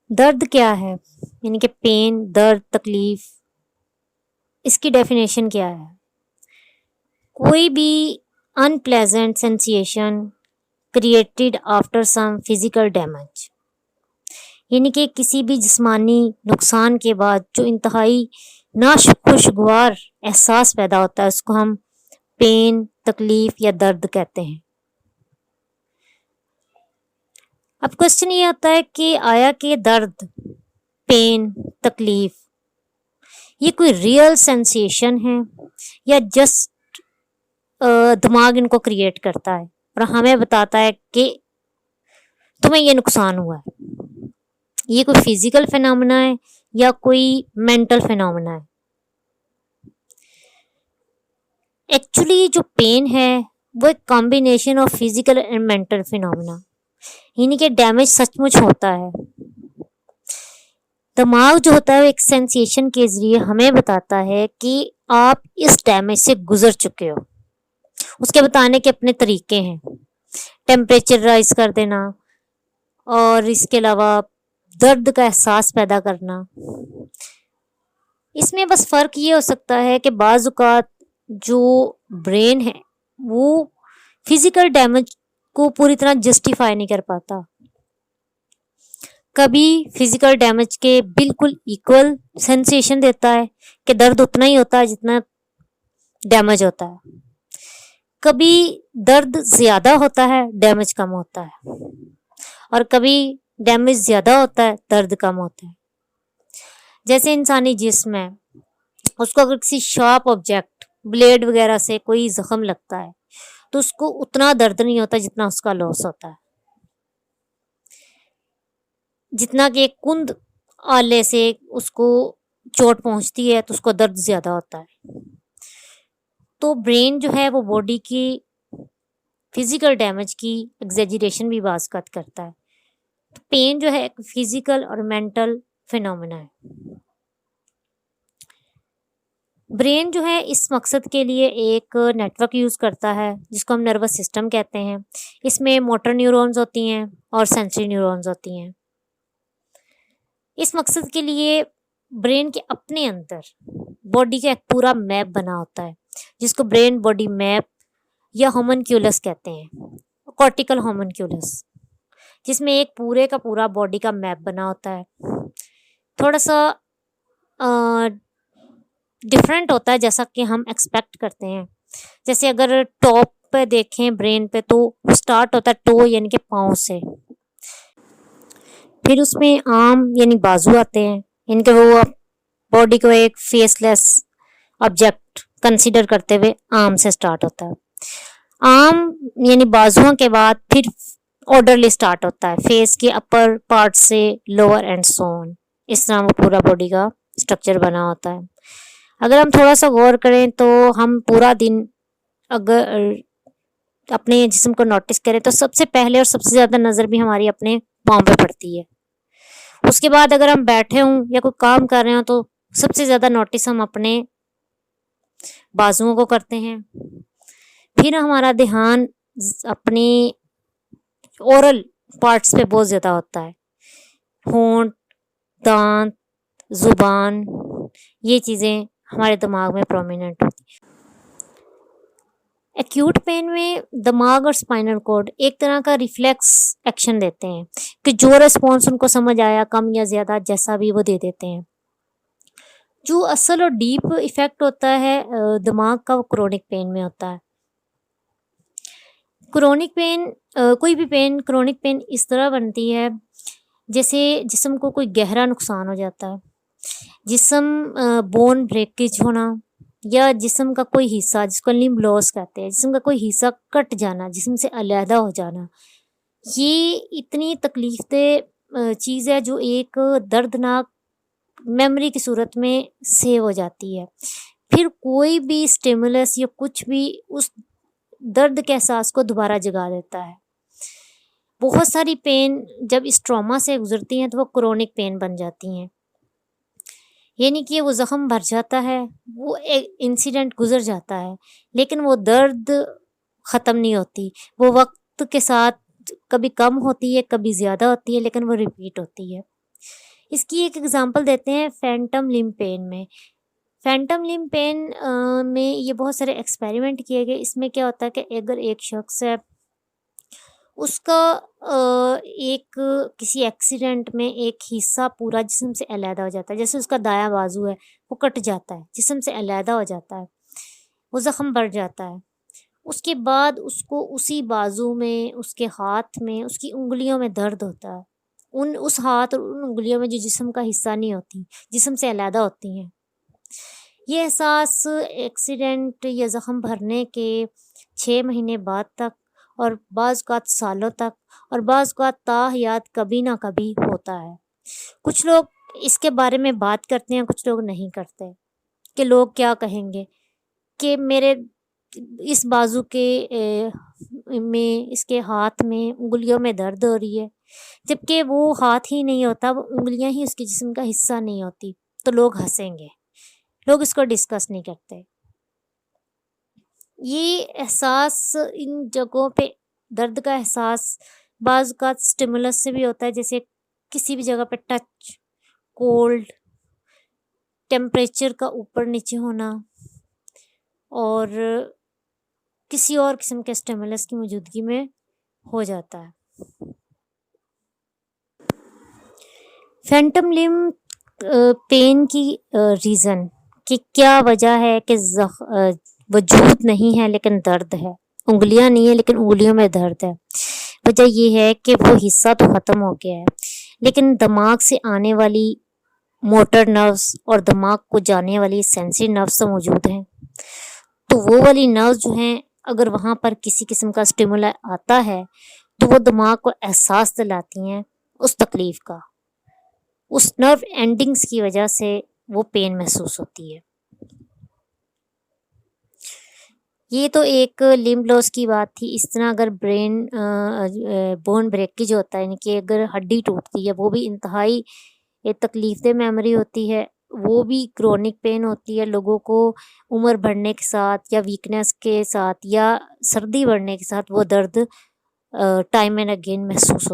दर्द क्या है, यानी कि पेन, दर्द, तकलीफ, इसकी डेफिनेशन क्या है? कोई भी unpleasant sensation created after some physical damage, यानी कि किसी भी जिस्मानी नुकसान के बाद जो इंतहाई नाखुशगवार एहसास पैदा होता है उसको हम पेन, तकलीफ या दर्द कहते हैं। अब क्वेश्चन ये आता है कि आया कि दर्द, पेन, तकलीफ ये कोई रियल सेंसेशन है या जस्ट दिमाग इनको क्रिएट करता है और हमें बताता है कि तुम्हें ये नुकसान हुआ है। ये कोई फिजिकल फिनोमेना है या कोई मेंटल फिनोमेना है? एक्चुअली जो पेन है वो एक combination of physical and mental phenomena, यानी कि डैमेज सचमुच होता है। दिमाग जो होता है वो एक सेंसेशन के जरिए हमें बताता है कि आप इस डैमेज से गुजर चुके हो। उसके बताने के अपने तरीके हैं, टेम्परेचर राइज कर देना और इसके अलावा दर्द का एहसास पैदा करना। इसमें बस फर्क ये हो सकता है कि बाज़ औक़ात जो ब्रेन है वो फिजिकल डैमेज को पूरी तरह जस्टिफाई नहीं कर पाता। कभी फिजिकल डैमेज के बिल्कुल इक्वल सेंसेशन देता है कि दर्द उतना ही होता है जितना डैमेज होता है। कभी दर्द ज्यादा होता है, डैमेज कम होता है, और कभी डैमेज ज्यादा होता है, दर्द कम होता है। जैसे इंसानी जिस्म है, उसको अगर किसी शार्प ऑब्जेक्ट, ब्लेड वगैरह से कोई जख्म लगता है तो उसको उतना दर्द नहीं होता जितना उसका लॉस होता है। जितना कि एक कुंद आले से उसको चोट पहुंचती है तो उसको दर्द ज्यादा होता है। तो ब्रेन जो है वो बॉडी की फिजिकल डैमेज की एग्जेजरेशन भी बाज़ करता है। तो पेन जो है एक फिजिकल और मेंटल फिनोमेना है। ब्रेन जो है इस मकसद के लिए एक नेटवर्क यूज़ करता है जिसको हम नर्वस सिस्टम कहते हैं। इसमें मोटर न्यूरॉन्स होती हैं और सेंसरी न्यूरॉन्स होती हैं। इस मकसद के लिए ब्रेन के अपने अंदर बॉडी का एक पूरा मैप बना होता है जिसको ब्रेन बॉडी मैप या होमनक्यूलस कहते हैं, कॉर्टिकल होमनक्यूलस, जिसमें एक पूरे का पूरा बॉडी का मैप बना होता है। थोड़ा सा डिफरेंट होता है जैसा कि हम एक्सपेक्ट करते हैं। जैसे अगर टॉप पे देखें ब्रेन पे तो वो स्टार्ट होता है टो यानी कि पाँव से, फिर उसमें आर्म यानी बाजू आते हैं, यानी कि वो बॉडी को एक फेसलेस ऑब्जेक्ट कंसीडर करते हुए आर्म से स्टार्ट होता है। आर्म यानी बाजुओं के बाद फिर ऑर्डरली स्टार्ट होता है फेस के अपर पार्ट से लोअर एंड सोन। इस तरह वो पूरा बॉडी का स्ट्रक्चर बना होता है। अगर हम थोड़ा सा गौर करें तो हम पूरा दिन अगर अपने जिस्म को नोटिस करें तो सबसे पहले और सबसे ज़्यादा नज़र भी हमारी अपने पाँव पे पड़ती है। उसके बाद अगर हम बैठे हों या कोई काम कर रहे हो तो सबसे ज़्यादा नोटिस हम अपने बाजुओं को करते हैं। फिर हमारा ध्यान अपने ओरल पार्ट्स पे बहुत ज़्यादा होता है, होंठ, दांत, जुबान, ये चीज़ें हमारे दिमाग में प्रोमिनेंट होती है। एक्यूट पेन में दिमाग और स्पाइनल कॉर्ड एक तरह का रिफ्लेक्स एक्शन देते हैं कि जो रिस्पॉन्स उनको समझ आया, कम या ज़्यादा जैसा भी, वो दे देते हैं। जो असल और डीप इफेक्ट होता है दिमाग का, वो क्रोनिक पेन में होता है। क्रोनिक पेन कोई भी पेन, क्रोनिक पेन इस तरह बनती है जैसे जिस्म को कोई गहरा नुकसान हो जाता है, जिस्म बोन ब्रेकेज होना या जिस्म का कोई हिस्सा जिसको लिम्ब लॉस कहते हैं, जिस्म का कोई हिस्सा कट जाना, जिस्म से अलहदा हो जाना, ये इतनी तकलीफ चीज़ है जो एक दर्दनाक मेमोरी की सूरत में सेव हो जाती है। फिर कोई भी स्टिमुलस या कुछ भी उस दर्द के एहसास को दोबारा जगा देता है। बहुत सारी पेन जब इस ट्रॉमा से गुजरती हैं तो वो क्रोनिक पेन बन जाती हैं, यानी कि वो ज़ख्म भर जाता है, वो एक इंसिडेंट गुजर जाता है लेकिन वो दर्द ख़त्म नहीं होती। वो वक्त के साथ कभी कम होती है, कभी ज़्यादा होती है, लेकिन वो रिपीट होती है। इसकी एक एग्जांपल देते हैं फैंटम लिम्ब पेन में। फैंटम लिम्ब पेन में ये बहुत सारे एक्सपेरिमेंट किए गए। इसमें क्या होता है कि अगर एक शख्स है, उसका एक किसी एक्सीडेंट में एक हिस्सा पूरा जिस्म से अलहदा हो जाता है, जैसे उसका दायां बाजू है वो कट जाता है, जिस्म से अलहदा हो जाता है, वो ज़ख्म बढ़ जाता है। उसके बाद उसको उसी बाजू में, उसके हाथ में, उसकी उंगलियों में दर्द होता है। उस हाथ और उन उंगलियों में जो जिस्म का हिस्सा नहीं होती, जिस्म से अलहदा होती हैं। ये एहसास एक्सीडेंट या ज़ख्म भरने के 6 महीने बाद तक, और बाज़ औक़ात सालों तक, और बाज़ औक़ात ताहयात कभी ना कभी होता है। कुछ लोग इसके बारे में बात करते हैं, कुछ लोग नहीं करते, कि लोग क्या कहेंगे कि मेरे इस बाजू के में, इसके हाथ में, उंगलियों में दर्द हो रही है, जबकि वो हाथ ही नहीं होता, वो उंगलियां ही उसके जिस्म का हिस्सा नहीं होती। तो लोग हंसेंगे, लोग इसको डिस्कस नहीं करते। ये एहसास इन जगहों पे, दर्द का एहसास बाज़ औक़ात स्टिमुलस से भी होता है, जैसे किसी भी जगह पे टच, कोल्ड, टेम्परेचर का ऊपर नीचे होना, और किसी और किस्म के स्टिमुलस की मौजूदगी में हो जाता है। फैंटम लिम्ब पेन की रीज़न कि क्या वजह है कि वजूद नहीं है लेकिन दर्द है, उंगलियां नहीं है लेकिन उंगलियों में दर्द है। वजह ये है कि वो हिस्सा तो ख़त्म हो गया है, लेकिन दिमाग से आने वाली मोटर नर्व्स और दिमाग को जाने वाली सेंसरी नर्व्स तो मौजूद हैं। तो वो वाली नर्व्स जो हैं, अगर वहाँ पर किसी किस्म का स्टिमुला आता है तो वो दिमाग को एहसास दिलाती हैं उस तकलीफ़ का। उस नर्व एंडिंग्स की वजह से वो पेन महसूस होती है। ये तो एक लिम्ब लॉस की बात थी। इस तरह अगर बोन ब्रेकेज होता है, यानी कि अगर हड्डी टूटती है, वो भी इंतहाई तकलीफ़देह मेमोरी होती है। वो भी क्रोनिक पेन होती है। लोगों को उम्र बढ़ने के साथ या वीकनेस के साथ या सर्दी बढ़ने के साथ वो दर्द टाइम एंड अगेन महसूस